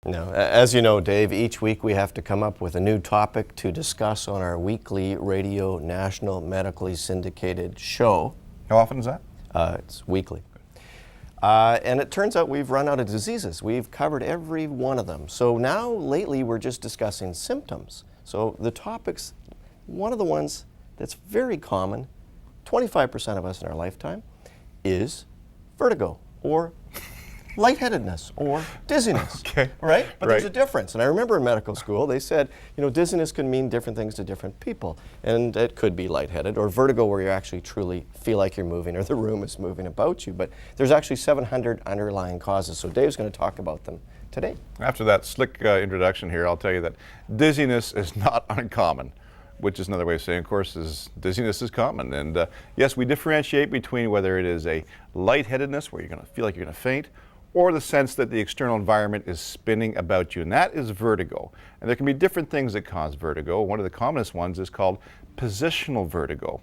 No, as you know, Dave, each week we have to come up with a new topic to discuss on our weekly radio national medically syndicated show. How often is that? It's weekly. And it turns out we've run out of diseases. We've covered every one of them. So now, lately, we're just discussing symptoms. So the topics, one of the ones that's very common, 25% of us in our lifetime, is vertigo or lightheadedness or dizziness. Okay. Right? But Right. there's a difference. And I remember in medical school, they said, dizziness can mean different things to different people. And it could be lightheaded, or vertigo where you actually truly feel like you're moving or the room is moving about you. But there's actually 700 underlying causes. So Dave's going to talk about them today. After that slick introduction here, I'll tell you that dizziness is not uncommon, which is another way of saying, of course, dizziness is common. And yes, we differentiate between whether it is a lightheadedness, where you're going to feel like you're going to faint, or the sense that the external environment is spinning about you, and that is vertigo. And there can be different things that cause vertigo. One of the commonest ones is called positional vertigo,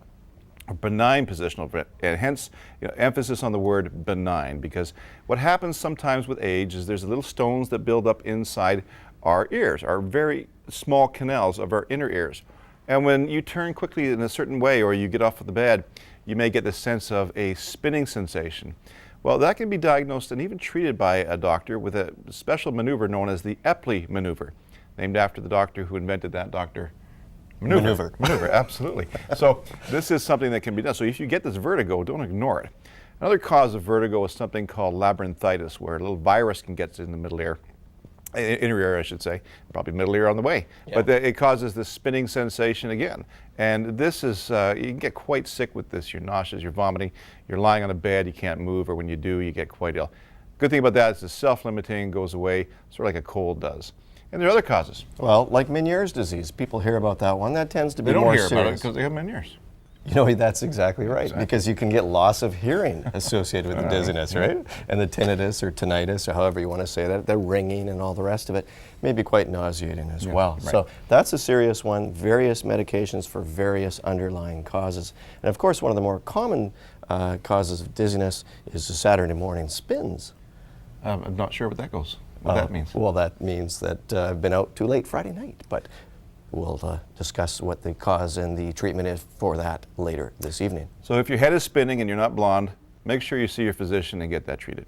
or benign positional vertigo, and hence emphasis on the word benign, because what happens sometimes with age is there's little stones that build up inside our ears, our very small canals of our inner ears. And when you turn quickly in a certain way, or you get off of the bed, you may get the sense of a spinning sensation. Well, that can be diagnosed and even treated by a doctor with a special maneuver known as the Epley maneuver, named after the doctor who invented that, Dr. Maneuver, absolutely. So this is something that can be done. So if you get this vertigo, don't ignore it. Another cause of vertigo is something called labyrinthitis, where a little virus can get in the middle ear. Inner ear, I should say, probably middle ear on the way. Yeah. But it causes this spinning sensation again. And this is, you can get quite sick with this. You're nauseous, you're vomiting, you're lying on a bed, you can't move, or when you do, you get quite ill. Good thing about that is it's self-limiting, goes away, sort of like a cold does. And there are other causes. Well, like Meniere's disease, people hear about that one. That tends to be more serious. They don't hear about it because they have Meniere's. That's exactly right, because you can get loss of hearing associated with the dizziness, right? And the tinnitus or tinnitus, or however you want to say that, the ringing and all the rest of it may be quite nauseating as well. Right. So that's a serious one, various medications for various underlying causes. And of course, one of the more common causes of dizziness is the Saturday morning spins. I'm not sure what that means. Well, that means that I've been out too late Friday night, but we'll discuss what the cause and the treatment is for that later this evening. So if your head is spinning and you're not blonde, make sure you see your physician and get that treated.